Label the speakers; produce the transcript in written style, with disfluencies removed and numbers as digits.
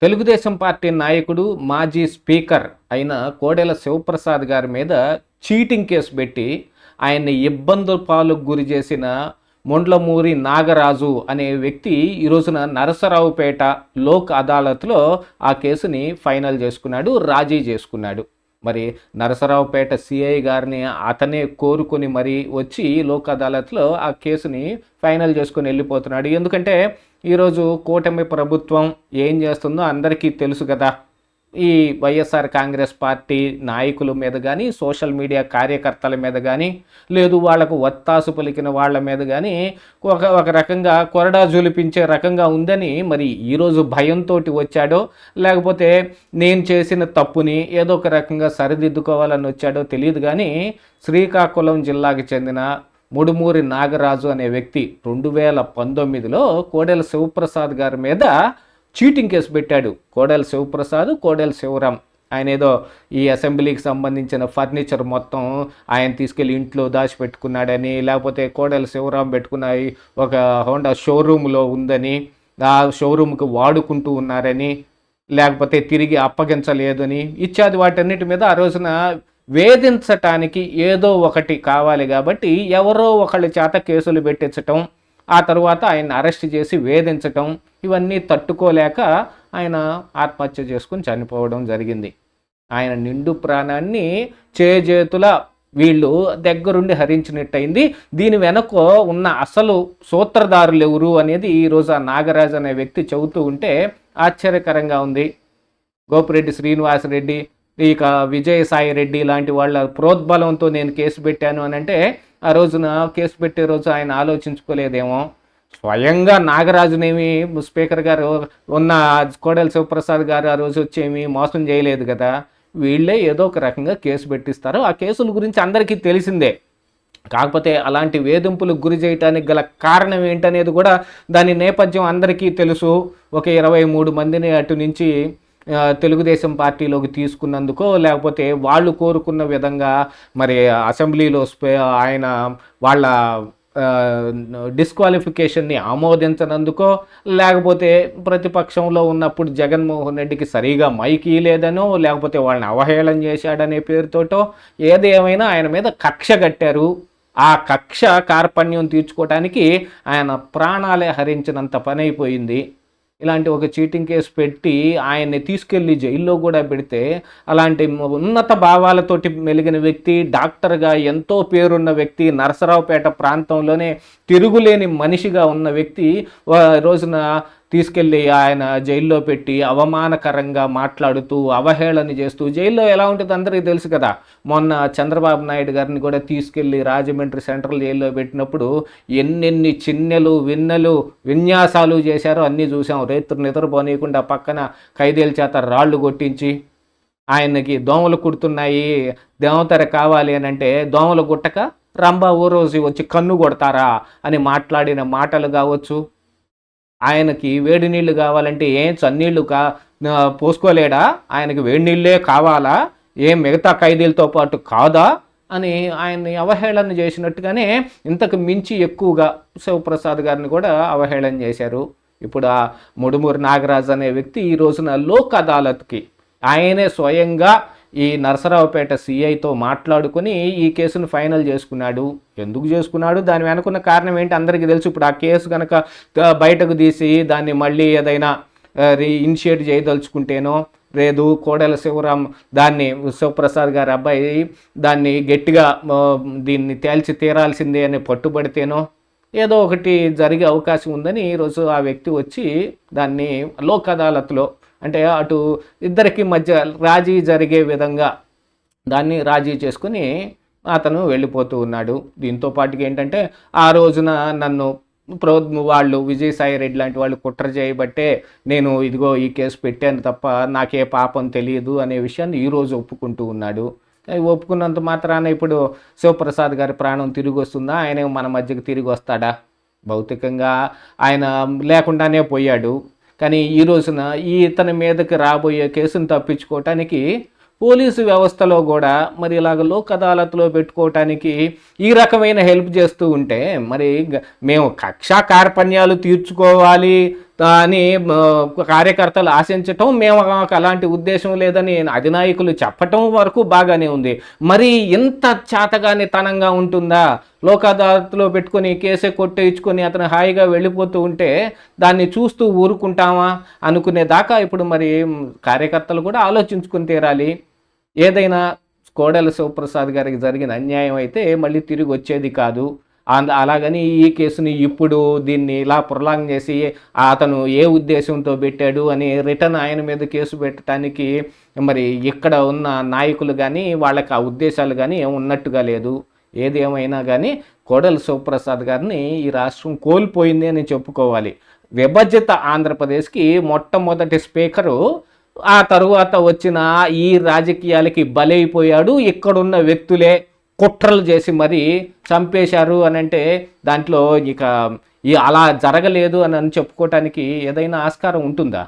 Speaker 1: Telugu Desam party నాయకుడు, మాజీ speaker అయిన కోడెల శివప్రసాద్ గారి మీద చీటింగ్ కేసు పెట్టి ఆయన్ని ఇబ్బందుల పాలకు గురి చేసిన మొండ్లమూరి నాగరాజు అనే వ్యక్తి ఈ రోజున నరసరావుపేట లోక్ అదాలత్లో ఆ కేసుని ఫైనల్ చేసుకున్నాడు, రాజీ చేసుకున్నాడు. మరి నరసరావుపేట సిఐ గారిని అతనే కోరుకొని మరి వచ్చి లోక్ అదాలత్లో ఆ కేసుని ఫైనల్ చేసుకొని వెళ్ళిపోతున్నాడు. ఎందుకంటే ఈరోజు కూటమి ప్రభుత్వం ఏం చేస్తుందో అందరికీ తెలుసు కదా. ఈ వైఎస్ఆర్ కాంగ్రెస్ పార్టీ నాయకుల మీద కానీ, సోషల్ మీడియా కార్యకర్తల మీద కానీ, లేదు వాళ్లకు వత్తాసు పలికిన వాళ్ళ మీద కానీ ఒక రకంగా కొరడా జులిపించే రకంగా ఉందని మరి ఈరోజు భయంతో వచ్చాడో, లేకపోతే నేను చేసిన తప్పుని ఏదో ఒక రకంగా సరిదిద్దుకోవాలని వచ్చాడో తెలియదు. కానీ శ్రీకాకుళం జిల్లాకి చెందిన ముడుమూరి నాగరాజు అనే వ్యక్తి 2019లో కోడెల శివప్రసాద్ గారి మీద చీటింగ్ కేసు పెట్టాడు. కోడెల శివప్రసాద్, కోడెల శివరాం ఆయన ఏదో ఈ అసెంబ్లీకి సంబంధించిన ఫర్నిచర్ మొత్తం ఆయన తీసుకెళ్ళి ఇంట్లో దాచిపెట్టుకున్నాడని, లేకపోతే కోడెల శివరాం పెట్టుకున్న ఒక హోండా షోరూంలో ఉందని, ఆ షోరూమ్కి వాడుకుంటూ ఉన్నారని, లేకపోతే తిరిగి అప్పగించలేదని ఇత్యాది వాటన్నిటి మీద ఆ రోజున వేధించటానికి ఏదో ఒకటి కావాలి కాబట్టి ఎవరో ఒకళ్ళ చేత కేసులు పెట్టించటం, ఆ తర్వాత ఆయన అరెస్ట్ చేసి వేధించటం, ఇవన్నీ తట్టుకోలేక ఆయన ఆత్మహత్య చేసుకుని చనిపోవడం జరిగింది. ఆయన నిండు ప్రాణాన్ని చేజేతుల వీళ్ళు దగ్గరుండి హరించినట్టయింది. దీని వెనక ఉన్న అసలు సూత్రధారులు ఎవరు అనేది ఈరోజు ఆ నాగరాజు అనే వ్యక్తి చెబుతూ ఉంటే ఆశ్చర్యకరంగా ఉంది. గోపిరెడ్డి శ్రీనివాసరెడ్డి, ఇక విజయసాయి రెడ్డి లాంటి వాళ్ళ ప్రోద్బలంతో నేను కేసు పెట్టాను అని అంటే, ఆ రోజున కేసు పెట్టే రోజు ఆయన ఆలోచించుకోలేదేమో. స్వయంగా నాగరాజునేమి స్పీకర్ గారు ఉన్న కోడెల శివప్రసాద్ గారు ఆ రోజు వచ్చేమి మోసం చేయలేదు కదా. వీళ్ళే ఏదో ఒక రకంగా కేసు పెట్టిస్తారు. ఆ కేసుల గురించి అందరికీ తెలిసిందే. కాకపోతే అలాంటి వేధింపులకు గురి చేయడానికి గల కారణం ఏంటనేది కూడా దాని నేపథ్యం అందరికీ తెలుసు. ఒక 23 మందిని అటు నుంచి తెలుగుదేశం పార్టీలోకి తీసుకున్నందుకో, లేకపోతే వాళ్ళు కోరుకున్న విధంగా మరి అసెంబ్లీలో ఆయన వాళ్ళ డిస్క్వాలిఫికేషన్ని ఆమోదించనందుకో, లేకపోతే ప్రతిపక్షంలో ఉన్నప్పుడు జగన్మోహన్ రెడ్డికి సరిగా మైకి లేదనో, లేకపోతే వాళ్ళని అవహేళన చేశాడనే పేరుతోటో, ఏదేమైనా ఆయన మీద కక్ష కట్టారు. ఆ కక్ష కార్పణ్యం తీర్చుకోవటానికి ఆయన ప్రాణాలే హరించినంత పని అయిపోయింది. ఇలాంటి ఒక చీటింగ్ కేసు పెట్టి ఆయన్ని తీసుకెళ్ళి జైల్లో కూడా పెడితే, అలాంటి ఉన్నత భావాలతోటి మెలిగిన వ్యక్తి, డాక్టర్గా ఎంతో పేరున్న వ్యక్తి, నరసరావుపేట ప్రాంతంలోనే తిరుగులేని మనిషిగా ఉన్న వ్యక్తి రోజున తీసుకెళ్ళి ఆయన జైల్లో పెట్టి అవమానకరంగా మాట్లాడుతూ, అవహేళన చేస్తూ, జైల్లో ఎలా ఉంటుంది అందరికీ తెలుసు కదా. మొన్న చంద్రబాబు నాయుడు గారిని కూడా తీసుకెళ్ళి రాజమండ్రి సెంట్రల్ జైల్లో పెట్టినప్పుడు ఎన్నెన్ని చిన్నెలు విన్యాసాలు చేశారో అన్నీ చూసాం. రైతులు నిద్రపోనీయకుండా పక్కన ఖైదీల చేత రాళ్ళు కొట్టించి, ఆయనకి దోమలు కుడుతున్నాయి, దేవతర కావాలి అని అంటే దోమలు గుట్టక రంభా ఊరోజు వచ్చి కన్ను కొడతారా అని మాట్లాడిన మాటలు కావచ్చు. ఆయనకి వేడి నీళ్ళు కావాలంటే చన్నీళ్ళు పోసుకోలేడా, ఆయనకి వేడి నీళ్ళే కావాలా, మిగతా ఖైదీలతో పాటు కాదా అని ఆయన్ని అవహేళన చేసినట్టుగానే ఇంతకు మించి ఎక్కువగా శివప్రసాద్ గారిని కూడా అవహేళన చేశారు. ఇప్పుడు ఆ ముడుమూరి నాగరాజు అనే వ్యక్తి ఈ రోజున లోక్ అదాలత్కి ఆయనే స్వయంగా ఈ నరసరావుపేట సిఐతో మాట్లాడుకుని ఈ కేసును ఫైనల్ చేసుకున్నాడు. ఎందుకు చేసుకున్నాడు, దాని వెనుకున్న కారణం ఏంటి అందరికీ తెలుసు. ఇప్పుడు ఆ కేసు కనుక బయటకు తీసి దాన్ని మళ్ళీ ఏదైనా ఇనిషియేట్ చేయదలుచుకుంటేనో, లేదు కోడెల శివరాం దాన్ని శివప్రసాద్ గారి అబ్బాయి దాన్ని గట్టిగా దీన్ని తేల్చి తీరాల్సిందే అని పట్టుబడితేనో ఏదో ఒకటి జరిగే అవకాశం ఉందని ఈరోజు ఆ వ్యక్తి వచ్చి దాన్ని లోక్ అదాలత్లో, అంటే అటు ఇద్దరికి మధ్య రాజీ జరిగే విధంగా దాన్ని రాజీ చేసుకుని అతను వెళ్ళిపోతూ ఉన్నాడు. దీంతో పాటుగా ఏంటంటే, ఆ రోజున నన్ను వాళ్ళు విజయసాయి రెడ్డి లాంటి వాళ్ళు కుట్ర చేయబట్టే నేను ఇదిగో ఈ కేసు పెట్టాను తప్ప నాకే పాపం తెలియదు అనే విషయాన్ని ఈరోజు ఒప్పుకుంటూ ఉన్నాడు. ఒప్పుకున్నంత మాత్రాన ఇప్పుడు శివప్రసాద్ గారి ప్రాణం తిరిగి వస్తుందా, ఆయన మన మధ్యకి తిరిగి వస్తాడా? భౌతికంగా ఆయన లేకుండానే పోయాడు. కానీ ఈ రోజున ఇతని మీదకి రాబోయే కేసును తప్పించుకోవటానికి పోలీసు వ్యవస్థలో కూడా మరి ఇలాగ లోక్ అదాలత్లో పెట్టుకోవటానికి ఈ రకమైన హెల్ప్ చేస్తూ ఉంటే, మరి మేము కక్షా కార్పణ్యాలు తీర్చుకోవాలి అని కార్యకర్తలు ఆశించటం, మేము మాకు అలాంటి ఉద్దేశం లేదని అధినాయకులు చెప్పటం వరకు బాగానే ఉంది. మరి ఇంత చేతగాని తనంగా ఉంటుందా? లోక్ అదాలత్లో పెట్టుకొని కేసే కొట్టేయించుకొని అతను హాయిగా వెళ్ళిపోతూ ఉంటే దాన్ని చూస్తూ ఊరుకుంటామా అనుకునే దాకా ఇప్పుడు మరి కార్యకర్తలు కూడా ఆలోచించుకుని తీరాలి. ఏదైనా కోడెల శివప్రసాద్ గారికి జరిగిన అన్యాయం అయితే మళ్ళీ తిరిగి వచ్చేది కాదు. అలాగని ఈ కేసుని ఇప్పుడు దీన్ని ఇలా ప్రొలాంగ్ చేసి అతను ఏ ఉద్దేశంతో పెట్టాడు అని రిటర్న్ ఆయన మీద కేసు పెట్టడానికి మరి ఇక్కడ ఉన్న నాయకులు కానీ వాళ్ళకి ఆ ఉద్దేశాలు కానీ ఉన్నట్టుగా లేదు. ఏది ఏమైనా కానీ కోడెల శివప్రసాద్ గారిని ఈ రాష్ట్రం కోల్పోయింది అని చెప్పుకోవాలి. విభజిత ఆంధ్రప్రదేశ్కి మొట్టమొదటి స్పీకరు, ఆ తరువాత వచ్చిన ఈ రాజకీయాలకి బలైపోయాడు. ఇక్కడున్న వ్యక్తులే కుట్రలు చేసి మరీ చంపేశారు అని అంటే దాంట్లో ఇక అలా జరగలేదు అని చెప్పుకోవటానికి ఏదైనా ఆస్కారం ఉంటుందా?